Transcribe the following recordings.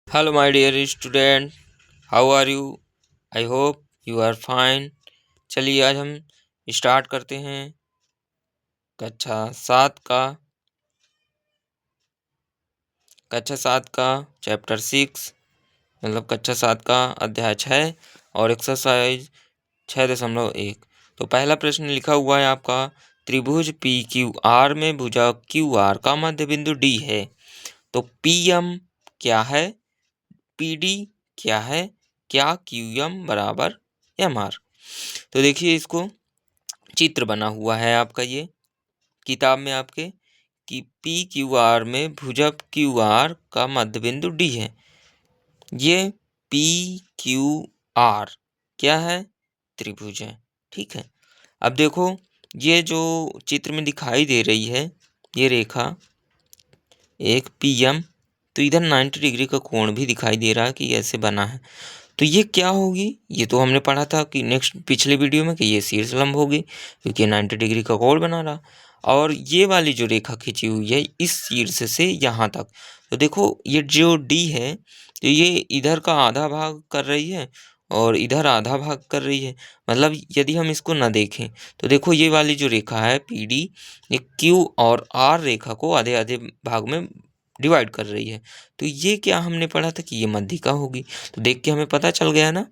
Hello, my dear student. How are you? I hope you are fine. चलिए आज हम start करते हैं कक्षा सात का कक्षा सात का चैप्टर 6 मतलब कक्षा सात का अध्याय 6 और एक्सरसाइज 6.1। तो पहला प्रश्न लिखा हुआ है आपका, त्रिभुज पी क्यू आर में भुजा क्यू आर का मध्य बिंदु डी है। तो पी एम क्या है, पी डी क्या है, क्या क्यू एम बराबर एम आर। तो देखिए इसको चित्र बना हुआ है आपका ये किताब में आपके कि पी क्यू आर में भुजक क्यू आर का मध्य बिंदु डी है। ये पी क्यू आर क्या है, त्रिभुज है। ठीक है, अब देखो ये जो चित्र में दिखाई दे रही है ये रेखा एक पी एम, तो इधर 90 डिग्री का कोण भी दिखाई दे रहा है कि ऐसे बना है। तो ये क्या होगी, ये तो हमने पढ़ा था कि नेक्स्ट पिछले वीडियो में कि ये शीर्ष लंब होगी क्योंकि 90 डिग्री का कोण बना रहा। और ये वाली जो रेखा खींची हुई है इस शीर्ष से यहाँ तक, तो देखो ये जो डी है तो ये इधर का आधा भाग कर रही है और इधर आधा भाग कर रही है। मतलब यदि हम इसको ना देखें तो देखो ये वाली जो रेखा है पी डी, ये क्यू और आर रेखा को आधे आधे भाग में डिवाइड कर रही है। तो ये क्या हमने पढ़ा था कि ये मध्यिका होगी। तो देख के हमें पता चल गया ना।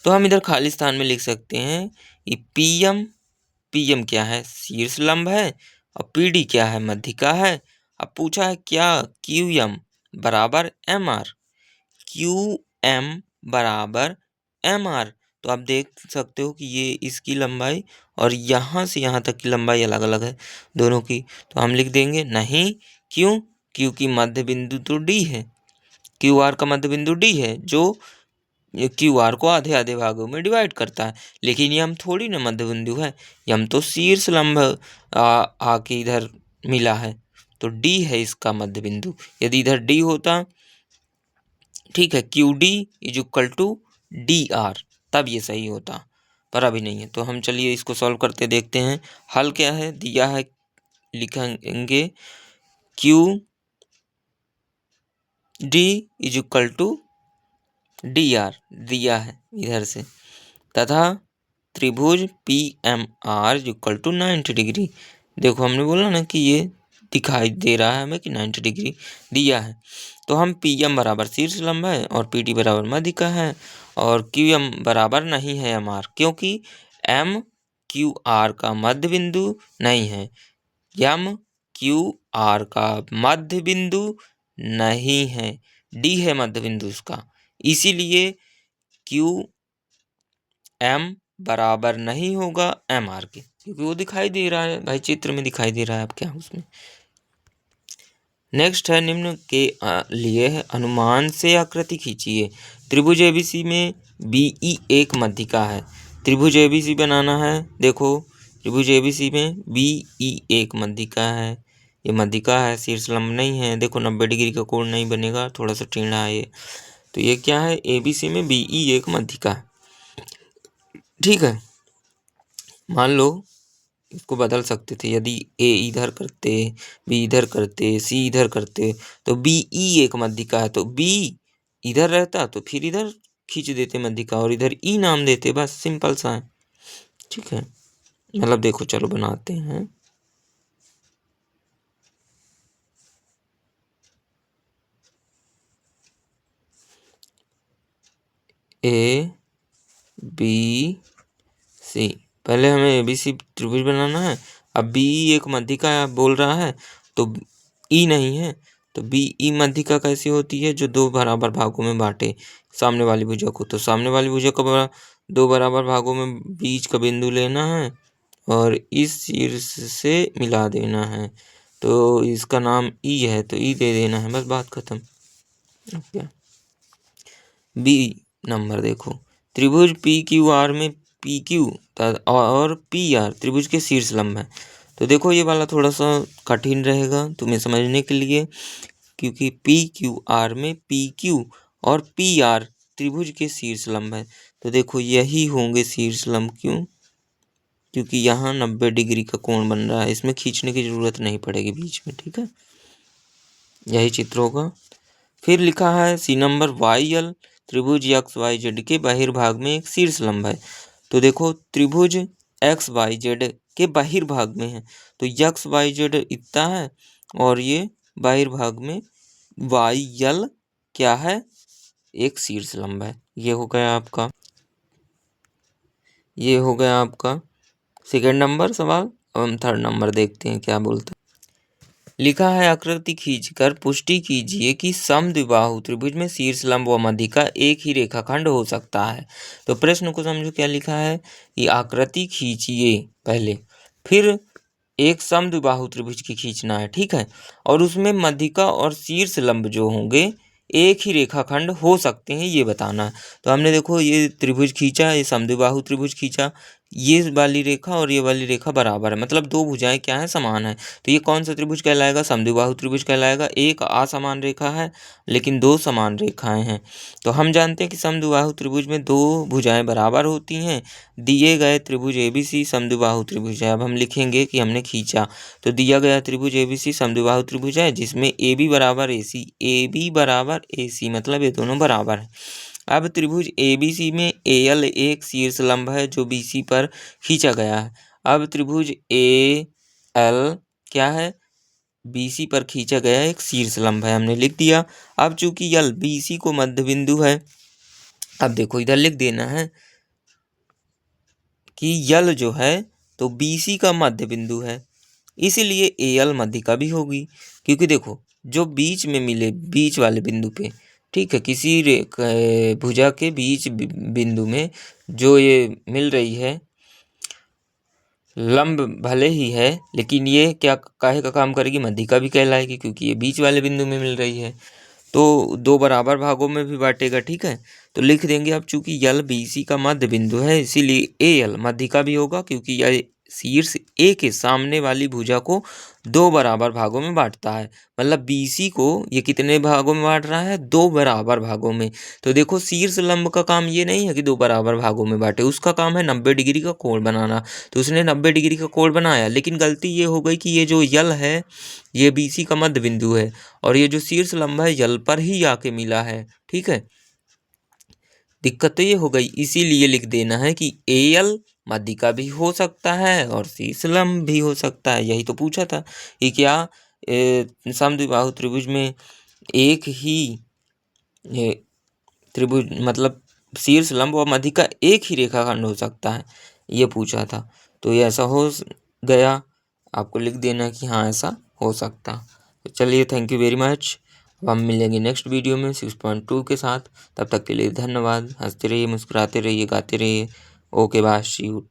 तो हम इधर खाली स्थान में लिख सकते हैं ये पीएम क्या है, शीर्ष लंब है, और पीडी क्या है, मध्यिका है। अब पूछा है क्या क्यू एम बराबर एम आर, क्यू एम बराबर एम आर। तो आप देख सकते हो कि ये इसकी लंबाई और यहाँ से यहाँ तक की लंबाई अलग अलग है दोनों की। तो हम लिख देंगे नहीं, क्यों, क्योंकि मध्य बिंदु तो डी है, क्यू आर का मध्य बिंदु डी है जो ये क्यू आर को आधे आधे भागों में डिवाइड करता है। लेकिन ये हम थोड़ी ना मध्य बिंदु है, ये हम तो शीर्ष लंब आके इधर मिला है, तो डी है इसका मध्य बिंदु। यदि इधर डी होता, ठीक है, Q D is equal to D R, तब ये सही होता, पर अभी नहीं है। तो हम चलिए इसको सॉल्व करते देखते हैं। हल क्या है दिया है, लिखेंगे Q D is equal to D R दिया है इधर से, तथा त्रिभुज P M R equal to 90 degree. देखो हमने बोला ना कि ये दिखाई दे रहा है हमें कि 90 डिग्री दिया है। तो हम पी एम बराबर शीर्ष लंब है और पी डी बराबर मध्यिका है, और क्यू एम बराबर नहीं है एम आर, क्योंकि एम क्यू आर का मध्य बिंदु नहीं है, एम क्यू आर का मध्य बिंदु नहीं है, डी है मध्य बिंदु इसका। इसीलिए क्यू एम बराबर नहीं होगा एम आर के, क्योंकि वो दिखाई दे रहा है भाई, चित्र में दिखाई दे रहा है। अब क्या उसमें नेक्स्ट है, निम्न के लिए है अनुमान से आकृति खींचिए। त्रिभुज एबीसी में बीई एक मध्यिका है। त्रिभुज एबीसी बनाना है, देखो त्रिभुज एबीसी में बीई एक मध्यिका है, ये मध्यिका है, शीर्ष लंब नहीं है। देखो 90 डिग्री का कोण नहीं बनेगा, थोड़ा सा टेढ़ा है ये। तो ये क्या है, एबीसी में बीई एक मध्यिका है। ठीक है, मान लो इसको बदल सकते थे, यदि ए इधर करते, बी इधर करते, सी इधर करते, तो बी ई एक मध्यिका है, तो बी इधर रहता तो फिर इधर खींच देते मध्यिका और इधर ई नाम देते, बस सिंपल सा है। ठीक है, मतलब देखो चलो बनाते हैं। ए बी सी, पहले हमें ए बी सी त्रिभुज बनाना है। अब बी एक मध्यिका बोल रहा है तो ई नहीं है, तो बी ई मध्यिका कैसी होती है, जो दो बराबर भागों में बांटे सामने वाली भुजा को। तो सामने वाली भुजा को दो बराबर भागों में बीच का बिंदु लेना है और इस शीर्ष से मिला देना है। तो इसका नाम ई है तो ई दे देना है, बस बात खत्म। क्या बी नंबर देखो, त्रिभुज पी क्यू आर में पी क्यू और पी आर त्रिभुज के शीर्ष लंब है। तो देखो ये वाला थोड़ा सा कठिन रहेगा तुम्हें समझने के लिए, क्योंकि पी क्यू आर में पी क्यू और पी आर त्रिभुज के शीर्ष लंब है। तो देखो यही होंगे शीर्ष लंब, क्यों, क्योंकि यहाँ 90 डिग्री का कोण बन रहा है, इसमें खींचने की जरूरत नहीं पड़ेगी बीच में। ठीक है, यही चित्र होगा। फिर लिखा है सी नंबर YL त्रिभुज XYZ के बहिर्भाग में एक शीर्ष लंब है। तो देखो त्रिभुज XYZ के बहिर्भाग में है, तो XYZ इतना है और ये बहिर्भाग में YL क्या है, एक शीर्ष लंब है। ये हो गया आपका सेकंड नंबर सवाल। अब हम थर्ड नंबर देखते हैं क्या बोलते हैं। लिखा है आकृति खींचकर पुष्टि कीजिए कि समद्विबाहु त्रिभुज में शीर्ष लंब व मध्यिका एक ही रेखाखंड हो सकता है। तो प्रश्न को समझो क्या लिखा है कि आकृति खींचिए पहले, फिर एक समद्विबाहु त्रिभुज की खींचना है, ठीक है, और उसमें मध्यिका और शीर्ष लंब जो होंगे एक ही रेखाखंड हो सकते हैं, ये बताना है। तो हमने देखो ये त्रिभुज खींचा, ये समद्विबाहु त्रिभुज खींचा, ये वाली रेखा और ये वाली रेखा बराबर है, मतलब दो भुजाएं क्या है, समान है। तो ये कौन सा त्रिभुज कहलाएगा, समद्विबाहु त्रिभुज कहलाएगा। एक असमान रेखा है लेकिन दो समान रेखाएं हैं। तो हम जानते हैं कि समद्विबाहु त्रिभुज में दो भुजाएं बराबर होती हैं। दिए गए त्रिभुज ABC समद्विबाहु त्रिभुज है। अब हम लिखेंगे कि हमने खींचा, तो दिया गया त्रिभुज ABC समद्विबाहु त्रिभुज है जिसमें AB बराबर AC मतलब ये दोनों बराबर है। अब त्रिभुज ABC में AL एक शीर्ष लंब है जो BC पर खींचा गया है। अब त्रिभुज AL क्या है, BC पर खींचा गया एक शीर्ष लंब है, हमने लिख दिया। अब चूंकि यल BC को मध्य बिंदु है, अब देखो इधर लिख देना है कि यल जो है तो BC का मध्य बिंदु है, इसीलिए AL मध्यिका भी होगी। क्योंकि देखो जो बीच में मिले, बीच वाले बिंदु पे, ठीक है, किसी भुजा के बीच बिंदु में जो ये मिल रही है लंब भले ही है, लेकिन ये क्या काहे का काम करेगी, मध्यिका भी कहलाएगी, क्योंकि ये बीच वाले बिंदु में मिल रही है। तो दो बराबर भागों में भी बांटेगा, ठीक है। तो लिख देंगे अब चूंकि यल BC का मध्य बिंदु है इसीलिए AL मध्यिका भी होगा, क्योंकि यह शीर्ष A के सामने वाली भुजा को दो बराबर भागों में बांटता है। मतलब BC को ये कितने भागों में बांट रहा है, दो बराबर भागों में। तो देखो शीर्ष लंब का काम ये नहीं है कि दो बराबर भागों में बांटे, उसका काम है 90 डिग्री का कोण बनाना। तो उसने 90 डिग्री का कोण बनाया, लेकिन गलती ये हो गई कि ये जो यल है ये BC का मध्य बिंदु है और ये जो शीर्ष लंब है यल पर ही आके मिला है, ठीक है। दिक्कत तो ये हो गई, इसीलिए लिख देना है कि AL मध्यिका भी हो सकता है और शीर्ष लंब भी हो सकता है। यही तो पूछा था कि क्या समद्विबाहु त्रिभुज में एक ही त्रिभुज मतलब शीर्ष लंब और मध्यिका एक ही रेखाखंड हो सकता है, ये पूछा था। तो ये ऐसा हो गया, आपको लिख देना कि हाँ ऐसा हो सकता। तो चलिए, थैंक यू वेरी मच। अब हम मिलेंगे नेक्स्ट वीडियो में 6.2 के साथ। तब तक के लिए धन्यवाद। हंसते रहिए, मुस्कुराते रहिए, गाते रहिए। Okay bye, see you.